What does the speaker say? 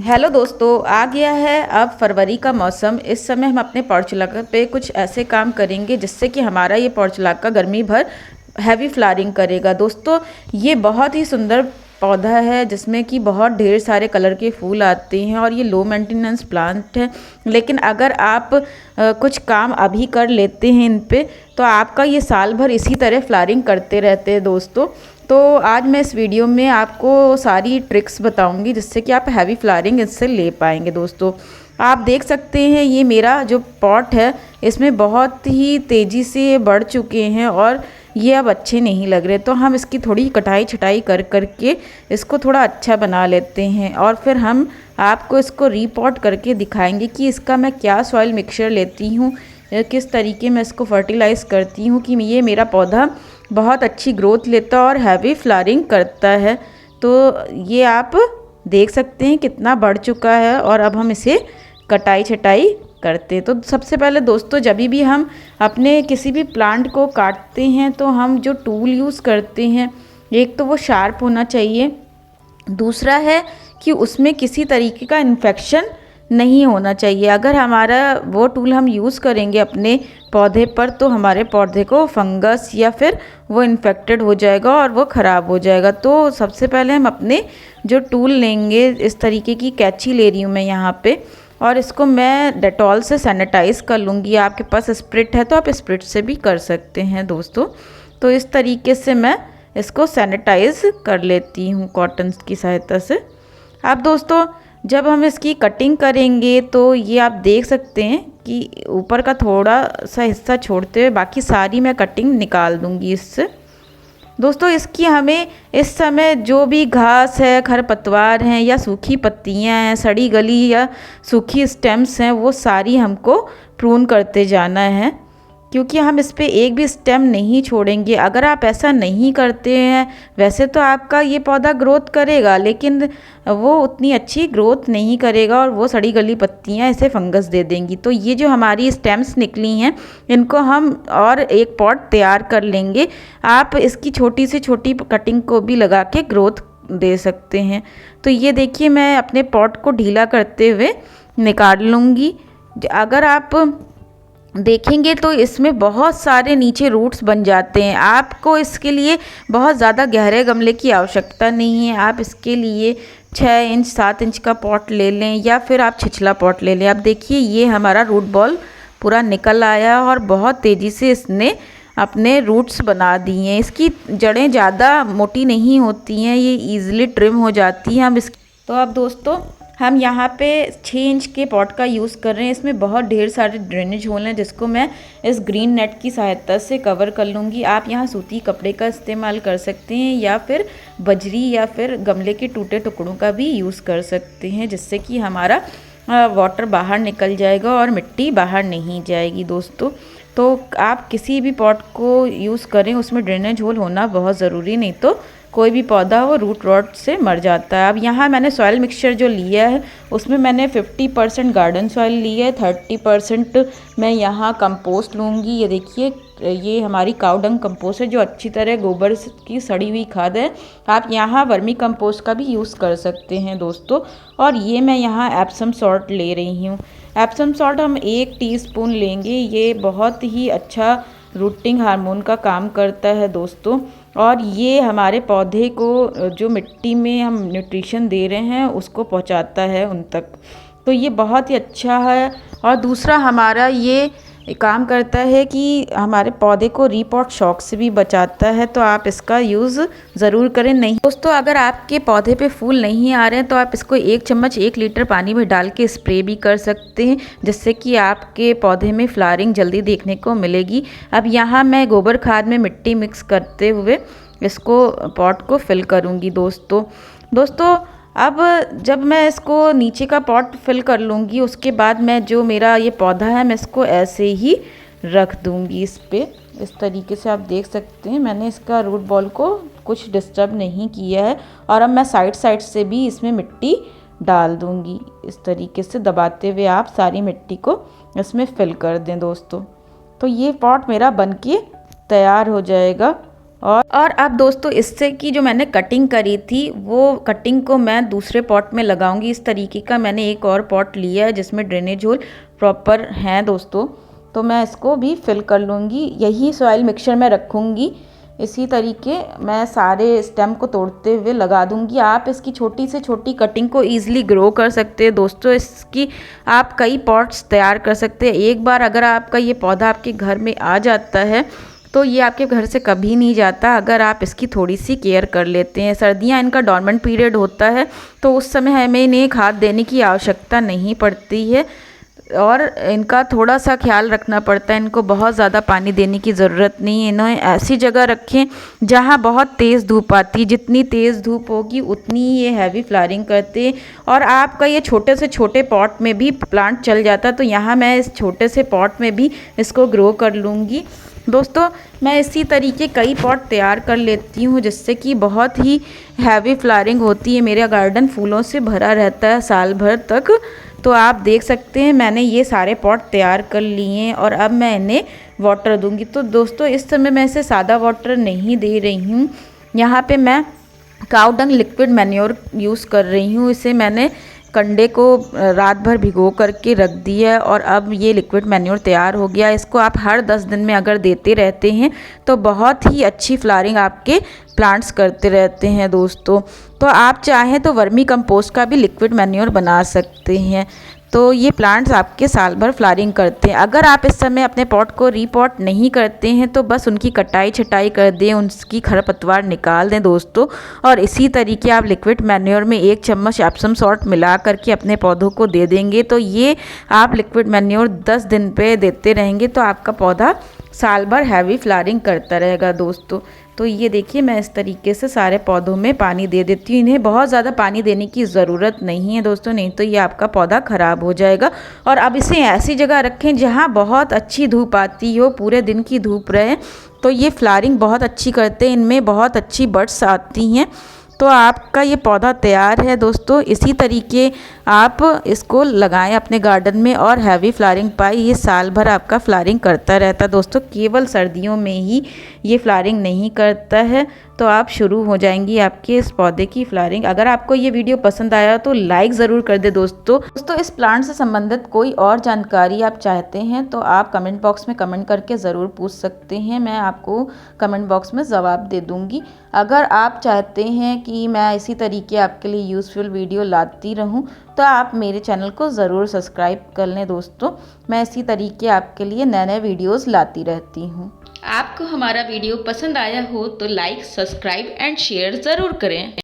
Hello दोस्तों, आ गया है अब फरवरी का मौसम। इस समय हम अपने पोर्चुलाका पे कुछ ऐसे काम करेंगे जिससे कि हमारा ये पोर्चुलाका गर्मी भर हैवी फ्लावरिंग करेगा। दोस्तों, ये बहुत ही सुंदर पौधा है जिसमें कि बहुत ढेर सारे कलर के फूल आते हैं और ये लो मेंटेनेंस प्लांट है। लेकिन अगर आप कुछ काम अभी कर लेते हैं इन पे तो आपका ये साल भर इसी तरह फ्लावरिंग करते रहते हैं। दोस्तों, तो आज मैं इस वीडियो में आपको सारी ट्रिक्स बताऊंगी जिससे कि आप हैवी फ्लावरिंग इससे ले पाएंगे। दोस्तों, आप देख सकते हैं ये मेरा जो पॉट है इसमें बहुत ही तेज़ी से बढ़ चुके हैं और ये अब अच्छे नहीं लग रहे। तो हम इसकी थोड़ी कटाई छटाई कर करके इसको थोड़ा अच्छा बना लेते हैं और फिर हम आपको इसको रीपॉट करके दिखाएंगे कि इसका मैं क्या सॉइल मिक्सचर लेती हूँ, किस तरीके मैं इसको फर्टिलाइज़ करती हूँ कि ये मेरा पौधा बहुत अच्छी ग्रोथ लेता और हैवी फ्लावरिंग करता है। तो ये आप देख सकते हैं कितना बढ़ चुका है और अब हम इसे कटाई छटाई करते। तो सबसे पहले दोस्तों, जब भी हम अपने किसी भी प्लांट को काटते हैं तो हम जो टूल यूज़ करते हैं, एक तो वो शार्प होना चाहिए, दूसरा है कि उसमें किसी तरीके का इन्फेक्शन नहीं होना चाहिए। अगर हमारा वो टूल हम यूज़ करेंगे अपने पौधे पर तो हमारे पौधे को फंगस या फिर वो इन्फेक्टेड हो जाएगा और वो ख़राब हो जाएगा। तो सबसे पहले हम अपने जो टूल लेंगे, इस तरीके की कैंची ले रही हूँ मैं यहाँ पे, और इसको मैं डेटॉल से सैनिटाइज़ कर लूँगी। आपके पास स्प्रिट है तो आप स्प्रिट से भी कर सकते हैं। दोस्तों, तो इस तरीके से मैं इसको सैनिटाइज़ कर लेती हूँ कॉटन की सहायता से। अब दोस्तों, जब हम इसकी कटिंग करेंगे तो ये आप देख सकते हैं कि ऊपर का थोड़ा सा हिस्सा छोड़ते हुए बाकी सारी मैं कटिंग निकाल दूंगी इससे। दोस्तों, इसकी हमें इस समय जो भी घास है, खरपतवार हैं या सूखी पत्तियां हैं, सड़ी गली या सूखी स्टेम्स हैं, वो सारी हमको प्रून करते जाना है, क्योंकि हम इस पे एक भी स्टेम नहीं छोड़ेंगे। अगर आप ऐसा नहीं करते हैं, वैसे तो आपका ये पौधा ग्रोथ करेगा लेकिन वो उतनी अच्छी ग्रोथ नहीं करेगा और वो सड़ी गली पत्तियां इसे फंगस दे देंगी। तो ये जो हमारी स्टेम्स निकली हैं इनको हम और एक पॉट तैयार कर लेंगे। आप इसकी छोटी से छोटी कटिंग को भी लगा के ग्रोथ दे सकते हैं। तो ये देखिए, मैं अपने पॉट को ढीला करते हुए निकाल लूँगी। अगर आप देखेंगे तो इसमें बहुत सारे नीचे रूट्स बन जाते हैं। आपको इसके लिए बहुत ज़्यादा गहरे गमले की आवश्यकता नहीं है। आप इसके लिए 6 इंच 7 इंच का पॉट ले लें या फिर आप छिछला पॉट ले लें। अब देखिए, ये हमारा रूट बॉल पूरा निकल आया और बहुत तेज़ी से इसने अपने रूट्स बना दिए हैं। इसकी जड़ें ज़्यादा मोटी नहीं होती हैं, ये ईज़िली ट्रिम हो जाती हैं। तो अब दोस्तों, हम यहाँ पे 6 इंच के पॉट का यूज़ कर रहे हैं। इसमें बहुत ढेर सारे ड्रेनेज होल हैं जिसको मैं इस ग्रीन नेट की सहायता से कवर कर लूँगी। आप यहाँ सूती कपड़े का इस्तेमाल कर सकते हैं या फिर बजरी या फिर गमले के टूटे टुकड़ों का भी यूज़ कर सकते हैं, जिससे कि हमारा वाटर बाहर निकल जाएगा और मिट्टी बाहर नहीं जाएगी। दोस्तों, तो आप किसी भी पॉट को यूज़ करें उसमें ड्रेनेज होल होना बहुत ज़रूरी, नहीं तो कोई भी पौधा वो रूट रॉट से मर जाता है। अब यहाँ मैंने सॉइल मिक्सचर जो लिया है उसमें मैंने 50% गार्डन सॉइल लिया है, 30% मैं यहाँ कंपोस्ट लूँगी। ये देखिए, ये हमारी काउ डंग कंपोस्ट है जो अच्छी तरह गोबर की सड़ी हुई खाद है। आप यहाँ वर्मी कंपोस्ट का भी यूज़ कर सकते हैं। दोस्तों, और ये मैं यहाँ एप्सम सॉल्ट ले रही हूँ। एप्सम सॉल्ट हम 1 टीस्पून लेंगे। ये बहुत ही अच्छा रूटिंग हार्मोन का काम करता है। दोस्तों, और ये हमारे पौधे को जो मिट्टी में हम न्यूट्रिशन दे रहे हैं उसको पहुंचाता है उन तक। तो ये बहुत ही अच्छा है। और दूसरा, हमारा ये काम करता है कि हमारे पौधे को रीपॉट शॉक से भी बचाता है। तो आप इसका यूज़ ज़रूर करें। नहीं दोस्तों, अगर आपके पौधे पे फूल नहीं आ रहे हैं तो आप इसको 1 चम्मच 1 लीटर पानी में डाल के स्प्रे भी कर सकते हैं, जिससे कि आपके पौधे में फ्लावरिंग जल्दी देखने को मिलेगी। अब यहाँ मैं गोबर खाद में मिट्टी मिक्स करते हुए इसको पॉट को फिल करूँगी। दोस्तों, अब जब मैं इसको नीचे का पॉट फिल कर लूँगी उसके बाद मैं जो मेरा ये पौधा है मैं इसको ऐसे ही रख दूँगी इस पे। इस तरीके से आप देख सकते हैं मैंने इसका रूट बॉल को कुछ डिस्टर्ब नहीं किया है। और अब मैं साइड से भी इसमें मिट्टी डाल दूँगी। इस तरीके से दबाते हुए आप सारी मिट्टी को इसमें फिल कर दें। दोस्तों, तो ये पॉट मेरा बनके तैयार हो जाएगा और अब दोस्तों इससे की जो मैंने कटिंग करी थी वो कटिंग को मैं दूसरे पॉट में लगाऊंगी। इस तरीके का मैंने एक और पॉट लिया है जिसमें ड्रेनेज होल प्रॉपर हैं दोस्तों, तो मैं इसको भी फिल कर लूँगी। यही सॉइल मिक्सचर मैं रखूँगी। इसी तरीके मैं सारे स्टेम को तोड़ते हुए लगा दूंगी। आप इसकी छोटी से छोटी कटिंग को ईजिली ग्रो कर सकते हैं दोस्तों। इसकी आप कई पॉट्स तैयार कर सकते हैं। एक बार अगर आपका ये पौधा आपके घर में आ जाता है तो ये आपके घर से कभी नहीं जाता, अगर आप इसकी थोड़ी सी केयर कर लेते हैं। सर्दियाँ इनका डॉर्मेंट पीरियड होता है तो उस समय हमें इन्हें खाद देने की आवश्यकता नहीं पड़ती है और इनका थोड़ा सा ख्याल रखना पड़ता है। इनको बहुत ज़्यादा पानी देने की ज़रूरत नहीं है। इन्हें ऐसी जगह रखें जहाँ बहुत तेज़ धूप आती है। जितनी तेज़ धूप होगी उतनी ये हैवी फ्लावरिंग करते हैं। और आपका ये छोटे से छोटे पॉट में भी प्लांट चल जाता है, तो यहाँ मैं इस छोटे से पॉट में भी इसको ग्रो कर लूँगी। दोस्तों मैं इसी तरीके कई पॉट तैयार कर लेती हूँ जिससे कि बहुत ही हैवी फ्लावरिंग होती है। मेरा गार्डन फूलों से भरा रहता है साल भर तक। तो आप देख सकते हैं मैंने ये सारे पॉट तैयार कर लिए हैं और अब मैं इन्हें वाटर दूंगी। तो दोस्तों इस समय मैं इसे सादा वाटर नहीं दे रही हूँ। यहाँ पे मैं काऊ डंग लिक्विड मैन्योर यूज़ कर रही हूँ। इसे मैंने कंडे को रात भर भिगो करके रख दिया और अब ये लिक्विड मैन्योर तैयार हो गया। इसको आप हर 10 दिन में अगर देते रहते हैं तो बहुत ही अच्छी फ्लावरिंग आपके प्लांट्स करते रहते हैं दोस्तों। तो आप चाहें तो वर्मी कंपोस्ट का भी लिक्विड मैन्योर बना सकते हैं। तो ये प्लांट्स आपके साल भर फ्लावरिंग करते हैं। अगर आप इस समय अपने पॉट को रीपॉट नहीं करते हैं तो बस उनकी कटाई छटाई कर दें, उनकी खरपतवार निकाल दें दोस्तों। और इसी तरीके आप लिक्विड मैन्योर में 1 चम्मच एप्सम सॉल्ट मिला करके अपने पौधों को दे देंगे। तो ये आप लिक्विड मैन्योर 10 दिन पे देते रहेंगे तो आपका पौधा साल भर हैवी फ्लावरिंग करता रहेगा दोस्तों। तो ये देखिए मैं इस तरीके से सारे पौधों में पानी दे देती हूँ। इन्हें बहुत ज़्यादा पानी देने की ज़रूरत नहीं है दोस्तों, नहीं तो ये आपका पौधा ख़राब हो जाएगा। और अब इसे ऐसी जगह रखें जहाँ बहुत अच्छी धूप आती हो, पूरे दिन की धूप रहे, तो ये फ्लावरिंग बहुत अच्छी करते हैं। इनमें बहुत अच्छी बड्स आती हैं। तो आपका ये पौधा तैयार है दोस्तों। इसी तरीके आप इसको लगाएं अपने गार्डन में और हैवी फ्लावरिंग पाए। ये साल भर आपका फ्लावरिंग करता रहता है दोस्तों, केवल सर्दियों में ही ये फ्लावरिंग नहीं करता है। तो आप शुरू हो जाएंगी आपके इस पौधे की फ्लावरिंग। अगर आपको ये वीडियो पसंद आया तो लाइक ज़रूर कर दे दोस्तों। इस प्लांट से संबंधित कोई और जानकारी आप चाहते हैं तो आप कमेंट बॉक्स में कमेंट करके ज़रूर पूछ सकते हैं, मैं आपको कमेंट बॉक्स में जवाब दे दूँगी। अगर आप चाहते हैं कि मैं इसी तरीके आपके लिए यूज़फुल वीडियो लाती रहूं तो आप मेरे चैनल को ज़रूर सब्सक्राइब कर लें दोस्तों। मैं इसी तरीके आपके लिए नए नए वीडियोस लाती रहती हूं। आपको हमारा वीडियो पसंद आया हो तो लाइक, सब्सक्राइब एंड शेयर ज़रूर करें।